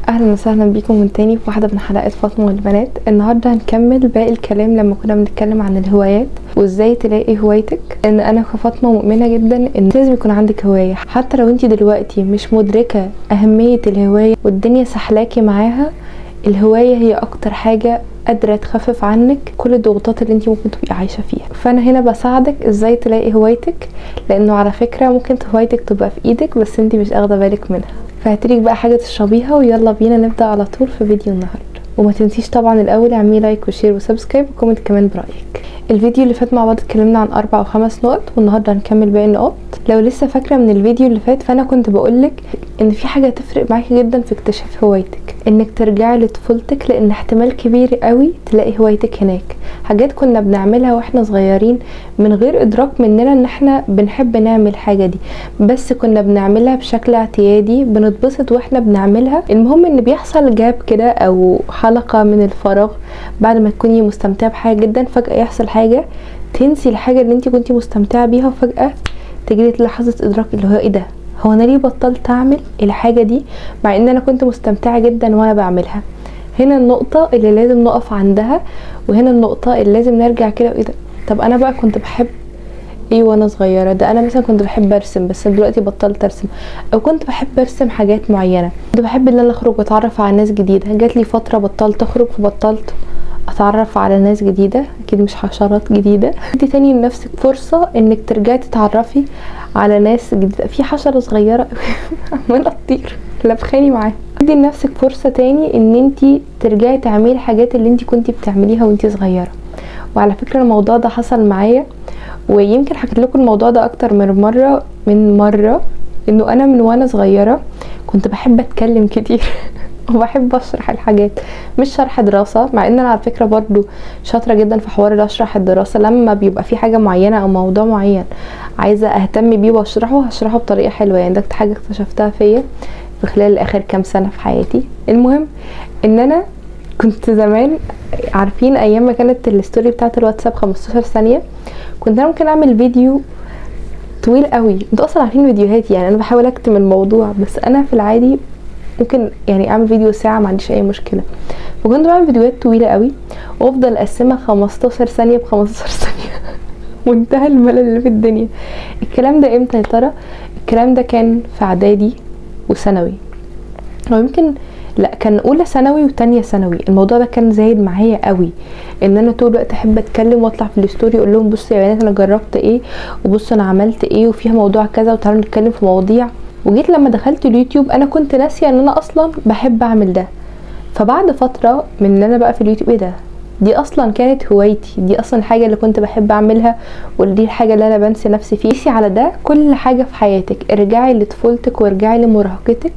اهلا وسهلا بيكم من تاني في واحده من حلقات فاطمه والبنات. النهارده هنكمل باقي الكلام لما كنا بنتكلم عن الهوايات وازاي تلاقي هوايتك. ان انا كفاطمه مؤمنه جدا ان لازم يكون عندك هوايه، حتى لو انت دلوقتي مش مدركه اهميه الهوايه والدنيا سحلاكي معاها. الهوايه هي اكتر حاجه قادره تخفف عنك كل الضغوطات اللي انت ممكن تبقي عايشه فيها. فانا هنا بساعدك ازاي تلاقي هوايتك، لانه على فكره ممكن هوايتك تبقى في ايدك بس انت مش اخده بالك منها. فهاتلك بقى حاجه تشربيها ويلا بينا نبدا على طول في فيديو النهارده. وما تنسيش طبعا الاول اعملي لايك وشير وسبسكرايب وكومنت كمان برايك. الفيديو اللي فات مع بعض اتكلمنا عن 4 أو 5 نقط، والنهارده هنكمل باقي النقط. لو لسه فاكره من الفيديو اللي فات، فانا كنت بقولك ان في حاجه تفرق معاكي جدا في اكتشاف هوايتك، انك ترجعي لطفولتك، لان احتمال كبير قوي تلاقي هوايتك هناك. حاجات كنا بنعملها واحنا صغيرين من غير ادراك مننا ان احنا بنحب نعمل الحاجه دي، بس كنا بنعملها بشكل اعتيادي، بنتبسط واحنا بنعملها. المهم ان بيحصل جاب كده او حلقه من الفراغ بعد ما تكوني مستمتعه بحاجه جدا، فجاه يحصل حاجه تنسي الحاجه اللي انت كنتي مستمتعه بيها، وفجاه تجيلك لحظه ادراك اللي هو ايه ده، هو انا ليه بطلت اعمل الحاجه دي مع ان انا كنت مستمتعه جدا وانا بعملها. هنا النقطه اللي لازم نقف عندها، وهنا النقطه اللي لازم نرجع كده ايه ده. طب انا بقى كنت بحب ايه وانا صغيره؟ ده انا مثلا كنت بحب ارسم بس دلوقتي بطلت ارسم، او كنت بحب ارسم حاجات معينه، كنت بحب ان انا اخرج واتعرف على ناس جديده. جات لي فتره بطلت اخرج فبطلت اتعرف على ناس جديده، اكيد مش حشرات جديده. ادي تاني لنفسك فرصه انك ترجعي تتعرفي على ناس جديده. في حشره صغيره عماله تطير لبخاني معاها. ادي لنفسك فرصه تاني ان انتي ترجعي تعملي الحاجات اللي انتي كنتي بتعمليها وانتي صغيره. وعلى فكره الموضوع ده حصل معايا، ويمكن حكيت لكم الموضوع ده اكتر من مره انه انا من وانا صغيره كنت بحب اتكلم كتير وبحب اشرح الحاجات، مش شرح دراسه، مع ان انا على فكره برضو شاطره جدا في حوار اللي اشرح الدراسه. لما بيبقى في حاجه معينه او موضوع معين عايزه اهتم بيه واشرحه، هشرحه بطريقه حلوه. يعني ده حاجه اكتشفتها فيا في خلال اخر كام سنه في حياتي. المهم ان انا كنت زمان، عارفين ايام ما كانت الستوري بتاعت الواتساب 15 ثانيه، كنت انا ممكن اعمل فيديو طويل قوي. انتوا اصلا عارفين فيديوهاتي، يعني انا بحاول اكتم الموضوع، بس انا في العادي ممكن يعني اعمل فيديو ساعه ما عنديش اي مشكله. فكنت بعمل فيديوهات طويله قوي وافضل اقسمها 15 ثانيه ب 15 ثانيه منتهى الملل اللي في الدنيا. الكلام ده امتى يا ترى؟ الكلام ده كان في اعدادي وثانوي، او يمكن لا، كان اولى ثانوي وتانية ثانوي. الموضوع ده كان زايد معايا قوي، ان انا طول الوقت احب اتكلم واطلع في الستوري اقول لهم بصوا يا بنات انا جربت ايه، وبصوا انا عملت ايه، وفيها موضوع كذا، وتعالوا نتكلم في مواضيع. وجيت لما دخلت اليوتيوب انا كنت ناسيه ان انا اصلا بحب اعمل ده. فبعد فتره من ان انا بقى في اليوتيوب، ايه ده، دي اصلا كانت هوايتي، دي اصلا الحاجه اللي كنت بحب اعملها، ودي الحاجه اللي انا بنسى نفسي فيها. قيسي على ده كل حاجه في حياتك، ارجعي لطفولتك وارجعي لمراهقتك،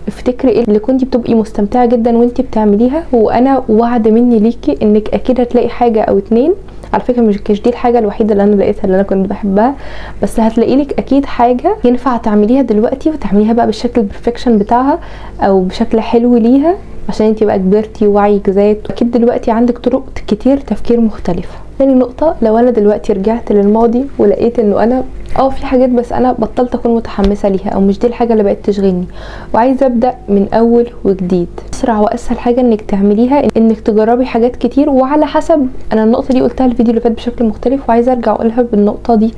افتكري ايه اللي كنتي بتبقي مستمتعه جدا وانتي بتعمليها. وانا وعد مني ليكي انك اكيد هتلاقي حاجه او 2. على فكره مش دي الحاجه الوحيده اللي انا لقيتها اللي انا كنت بحبها، بس هتلاقي لك اكيد حاجه ينفع تعمليها دلوقتي، وتعمليها بقى بالشكل البرفكشن بتاعها او بشكل حلو ليها، عشان انتي بقى كبرتي ووعيك زاد، اكيد دلوقتي عندك طرق كتير تفكير مختلفه. تاني نقطه، لو انا دلوقتي رجعت للماضي ولقيت انه انا في حاجات بس انا بطلت اكون متحمسه ليها، او مش دي الحاجه اللي بقت تشغلني، وعايزه ابدا من اول وجديد، اسرع واسهل حاجه انك تعمليها انك تجربي حاجات كتير. وعلى حسب، انا النقطه دي قلتها الفيديو اللي فات بشكل مختلف، وعايزه ارجع اقولها بالنقطه دي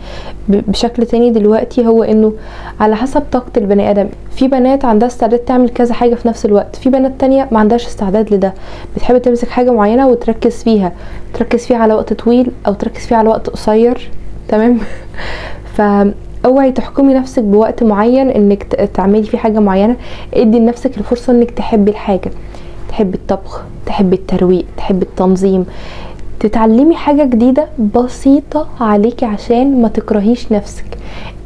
بشكل تاني دلوقتي، هو انه على حسب طاقه البني ادم. في بنات عندها استعداد تعمل كذا حاجه في نفس الوقت، في بنات تانية ما عندهاش استعداد لده، بتحب تمسك حاجه معينه وتركز فيها على وقت طويل او تركز فيها على وقت قصير، تمام؟ فاوعي تحكمي نفسك بوقت معين انك تعملي فيه حاجه معينه. ادي لنفسك الفرصه انك تحبي الحاجه، تحبي الطبخ، تحبي الترويق، تحبي التنظيم، تتعلمي حاجه جديده بسيطه عليكي عشان ما تكرهيش نفسك.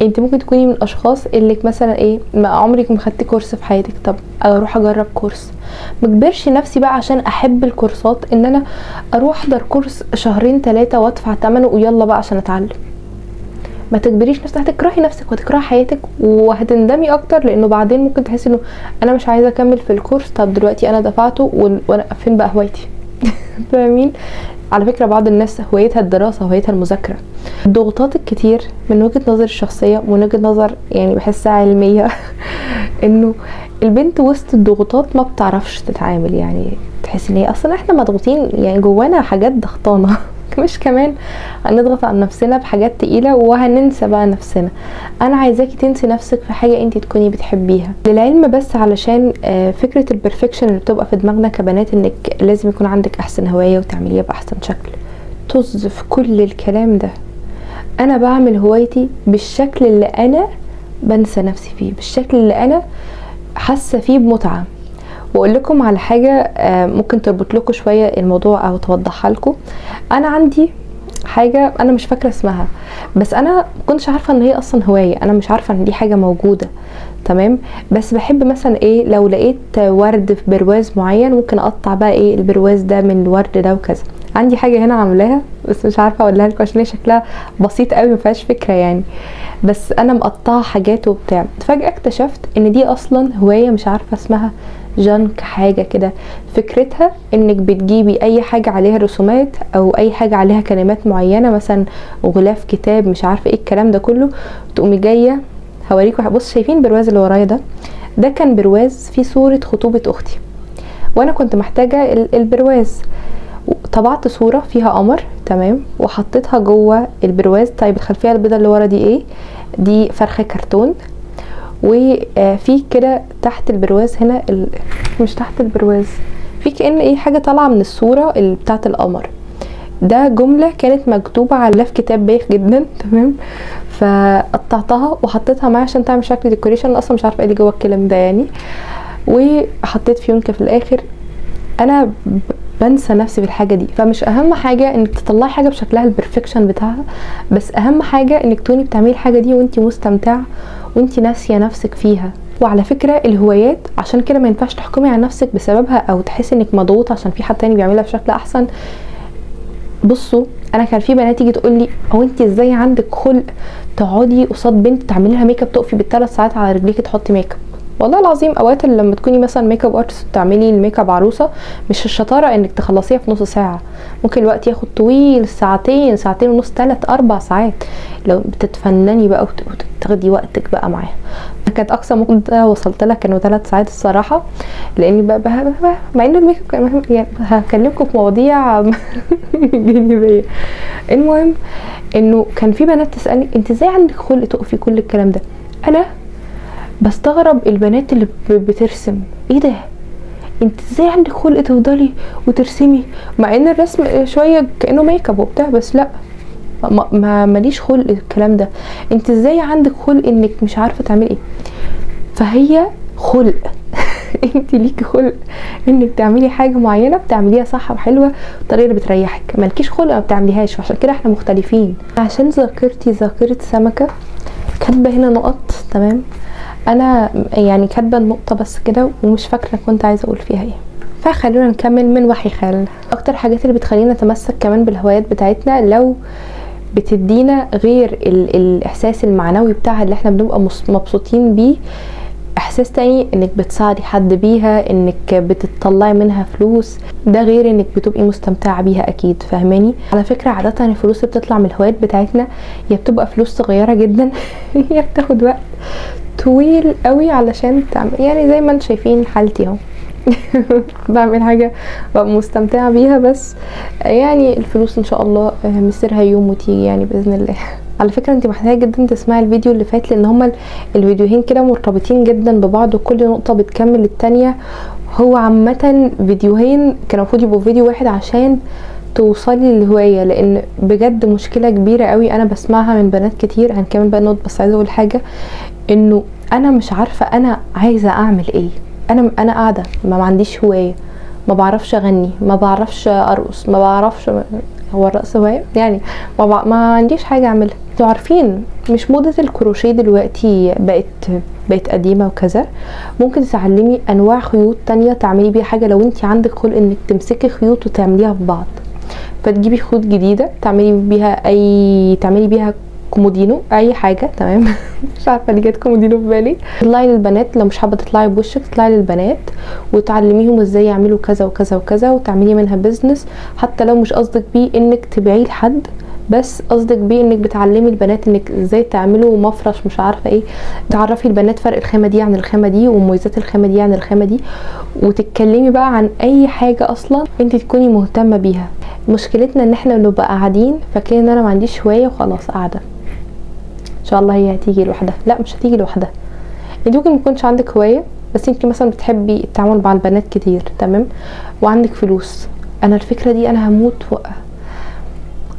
انت ممكن تكوني من الاشخاص اللي مثلا ايه، ما عمرك ما خدتي كورس في حياتك، طب اروح اجرب كورس. مجبرش نفسي بقى عشان احب الكورسات ان انا اروح احضر كورس 2 3 وادفع ثمنه ويلا بقى عشان اتعلم. ما تجبريش نفسك، هتكرهي نفسك وهتكرهي حياتك وهتندمي اكتر، لانه بعدين ممكن تحسي انه انا مش عايزه اكمل في الكورس. طب دلوقتي انا دفعته وانا فين بقى هوايتي؟ فاهمين؟ على فكره بعض الناس هوايتها الدراسه، هوايتها المذاكره. الضغوطات الكتير من وجهه نظري الشخصيه، ومن وجهه نظر يعني بحسها علميه انه البنت وسط الضغوطات ما بتعرفش تتعامل، يعني تحس ان هي اصلا احنا مضغوطين، يعني جوانا حاجات ضغطانه مش كمان هنضغط على نفسنا بحاجات تقيله وهننسى بقى نفسنا. انا عايزاكي تنسي نفسك في حاجه انت تكوني بتحبيها للعلم، بس علشان فكره البرفكشن اللي بتبقى في دماغنا كبنات انك لازم يكون عندك احسن هوايه وتعمليها باحسن شكل، طز في كل الكلام ده. انا بعمل هوايتي بالشكل اللي انا بنسى نفسي فيه، بالشكل اللي انا حاسه فيه بمتعه. واقول لكم على حاجه ممكن تربط لكم شويه الموضوع او توضحها لكم. انا عندي حاجه انا مش فاكره اسمها، بس انا مكنتش عارفه ان هي اصلا هوايه، انا مش عارفه ان دي حاجه موجوده، تمام. بس بحب مثلا ايه، لو لقيت ورد في برواز معين ممكن اقطع بقى ايه البرواز ده من الورد ده وكذا. عندي حاجه هنا عاملاها بس مش عارفه اقولها لكم عشان هي شكلها بسيط قوي ما فيهاش فكره يعني، بس انا مقطعه حاجات وبتاع. فجاه اكتشفت ان دي اصلا هوايه مش عارفه اسمها، جانك حاجه كده. فكرتها انك بتجيبي اي حاجه عليها رسومات او اي حاجه عليها كلمات معينه، مثلا غلاف كتاب مش عارفه ايه الكلام ده كله، تقومي جايه هوريكم. بص شايفين البرواز اللي ورايا ده؟ ده كان برواز فيه صوره خطوبه اختي، وانا كنت محتاجه البرواز. طبعت صوره فيها قمر، تمام، وحطيتها جوه البرواز. طيب الخلفيه البيضاء اللي ورا دي ايه؟ دي فرخه كرتون. وفي كده تحت البرواز هنا مش تحت البرواز، في كأن ايه حاجه طالعه من الصوره اللي بتاعت القمر ده، جمله كانت مكتوبه على غلاف كتاب بايخ جدا، تمام. فقطعتها وحطيتها معايا عشان تعمل شكل ديكوريشن، اصلا مش عارفه ايه اللي جوه الكلام ده يعني. وحطيت فيونكه في الاخر. انا بنسى نفسي في الحاجه دي. فمش اهم حاجه انك تطلعي حاجه بشكلها البرفكشن بتاعها، بس اهم حاجه انك تكوني بتعملي الحاجه دي وانتي مستمتعه وانتي ناسيه نفسك فيها. وعلى فكره الهوايات عشان كده ما ينفعش تحكمي على نفسك بسببها او تحسي انك مضغوطه عشان في حد تاني بيعملها بشكل احسن. بصوا انا كان في بنات تيجي تقول لي هو انت ازاي عندك خلق تقعدي قصاد بنت تعملي لها ميك اب، تقفي بالثلاث ساعات على رجليكي تحطي ميك اب؟ والله العظيم اوقات لما تكوني مثلا ميك اب ارتست تعملي الميك اب عروسه، مش الشطاره انك تخلصيها في نص ساعه، ممكن الوقت ياخد طويل، ساعتين، ساعتين ونص، 3-4 ساعات لو بتتفنني بقى وتاخدي وقتك بقى معاها. كانت اقصى مده وصلت لها كانوا 3 ساعات الصراحه، لاني بقى مع ان الميك اب يعني هكلمكم في مواضيع جانبيه. المهم انه كان في بنات تسالني انت ازاي عندك خلق تقفي كل الكلام ده؟ انا بستغرب البنات اللي بترسم، ايه ده انت ازاي عندك خلق تفضلي وترسمي، مع ان الرسم شويه كانه ميك اب وبتاع، بس لا ماليش خلق الكلام ده. انت ازاي عندك خلق انك مش عارفه تعملي ايه؟ فهي خلق انت ليكي خلق انك تعملي حاجه معينه بتعمليها صح وحلوه بالطريقه اللي بتريحك، مالكيش خلق ما بتعمليهاش، وعشان كده احنا مختلفين. عشان ذاكرتي ذاكره سمكه، كاتبه هنا نقط، تمام. انا يعني كاتبه النقطه بس كده ومش فاكره كنت عايزه اقول فيها ايه. فخلونا نكمل من وحي خيال. اكتر حاجات اللي بتخلينا نتمسك كمان بالهوايات بتاعتنا لو بتدينا غير الاحساس المعنوي بتاعها اللي احنا بنبقى مبسوطين بيه، احساس تاني انك بتساعدي حد بيها، انك بتطلعي منها فلوس، ده غير انك بتبقي مستمتعه بيها اكيد، فاهماني؟ على فكره عاده الفلوس اللي بتطلع من الهوايات بتاعتنا هي بتبقى فلوس صغيره جدا هي بتاخد وقت طويل قوي علشان تعمل، يعني زي ما انتم شايفين حالتي اهو بعمل حاجه ببقى مستمتعه بيها، بس يعني الفلوس ان شاء الله مصيرها يوم وتيجي يعني باذن الله. على فكره انت محتاجه جدا تسمعي الفيديو اللي فات، لان هما الفيديوهين كده مرتبطين جدا ببعض وكل نقطه بتكمل التانية. هو عامه فيديوهين كانوا المفروض يبقوا فيديو واحد عشان توصلي للهوايه، لان بجد مشكله كبيره قوي انا بسمعها من بنات كتير. هنكمل بقى نقطه، بس عايزه اقول حاجه، انه انا مش عارفه انا عايزه اعمل ايه. انا قاعده ما عنديش هوايه، ما بعرفش اغني، ما بعرفش ارقص، ما بعرفش، هو الرقص هوايه يعني، ما عنديش حاجه اعملها. انتوا عارفين مش موضه الكروشيه دلوقتي بقت قديمه وكذا؟ ممكن تتعلمي انواع خيوط تانية تعملي بيها حاجه لو انت عندك خلق انك تمسكي خيوط وتعمليها في بعض. فتجيبي خيوط جديده تعملي بيها كومودينو، اي حاجه، تمام. مش عارفه ليه جت كومودينو في بالي. تطلعي للبنات، لو مش حابه تطلعي بوشك تطلعي للبنات وتعلميهم ازاي يعملوا كذا وكذا وكذا، وتعملي منها بيزنس، حتى لو مش قصدك بيه انك تبيعيه لحد، بس قصدك بيه انك بتعلمي البنات انك ازاي تعملوا مفرش مش عارفه ايه، تعرفي البنات فرق الخامه دي عن الخامه دي ومميزات الخامه دي عن الخامه دي، وتتكلمي بقى عن اي حاجه اصلا انت تكوني مهتمه بيها. مشكلتنا ان احنا بنبقى قاعدين فاكرين ان انا ما عنديش هوايه وخلاص قاعده ان شاء الله هي هتيجي لوحدها. لا، مش هتيجي لوحدها. انت ممكن ميكونش عندك هوايه بس انت مثلا بتحبي التعامل مع البنات كتير، تمام، وعندك فلوس. انا الفكره دي انا هموت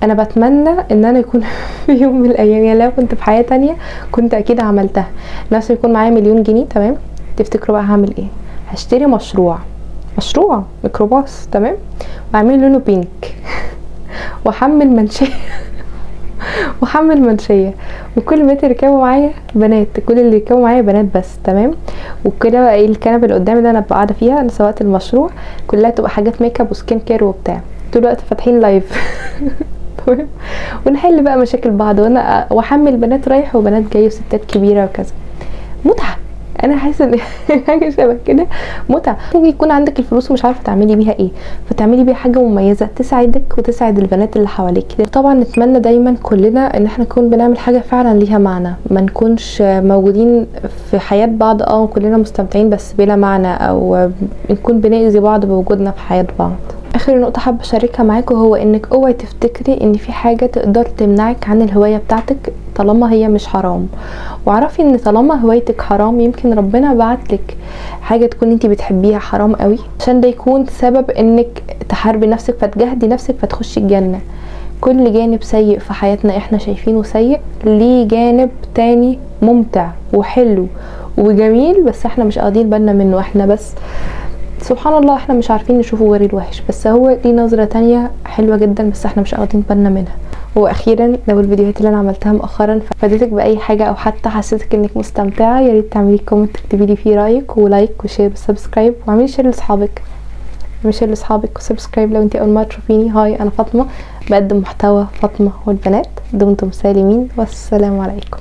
انا بتمنى ان انا يكون في يوم من الايام، يعني لو كنت في حياه تانية كنت اكيد عملتها. نفسي يكون معايا 1,000,000 جنيه، تمام، تفتكروا بقى هعمل ايه؟ هشتري مشروع ميكروباص، تمام، واعمل لونه بينك واحمل منشيه وكل ما يركبوا معايا بنات، كل اللي يركبوا معايا بنات بس، تمام. وكده بقى الكنبه اللي قدامي اللي انا ببقى قاعده فيها انا سواقه المشروع كلها تبقى حاجات ميك اب وسكين كير وبتاع، طول الوقت فاتحين لايف تمام، ونحل بقى مشاكل بعض واحمل بنات رايح وبنات جاي وستات كبيره وكذا. متعه. انا حاسه ان حاجه شبه كده متعه. ممكن يكون عندك الفلوس ومش عارفه تعملي بيها ايه، فتعملي بيها حاجه مميزه تساعدك وتساعد البنات اللي حواليك. طبعا نتمنى دايما كلنا ان احنا نكون بنعمل حاجه فعلا ليها معنى، ما نكونش موجودين في حياه بعض كلنا مستمتعين بس بلا معنى، او نكون بنأذي بعض بوجودنا في حياه بعض. اخر نقطه حابه اشاركها معاكم هو انك اوعي تفتكري ان في حاجه تقدر تمنعك عن الهوايه بتاعتك طالما هي مش حرام. واعرفي ان طالما هوايتك حرام يمكن ربنا بعتلك حاجه تكون انت بتحبيها حرام قوي عشان ده يكون سبب انك تحاربي نفسك فتجاهدي نفسك فتخشي الجنه. كل جانب سيء في حياتنا احنا شايفينه سيء ليه جانب تاني ممتع وحلو وجميل، بس احنا مش قاعدين بالنا منه. احنا بس سبحان الله احنا مش عارفين نشوفه غير الوحش، بس هو ليه نظرة تانية حلوة جدا بس احنا مش واخدين بالنا منها. واخيرا لو الفيديوهات اللي انا عملتها مؤخرا فادتك باي حاجة او حتى حسيتك انك مستمتعة، يا ريت تعملي كومنت تكتبي لي فيه رايك ولايك وشير وسبسكرايب، واعملي شير لاصحابك وسبسكرايب لو انتي اول مرة تشوفيني. هاي انا فاطمة، بقدم محتوى فاطمة والبنات. دمتم سالمين والسلام عليكم.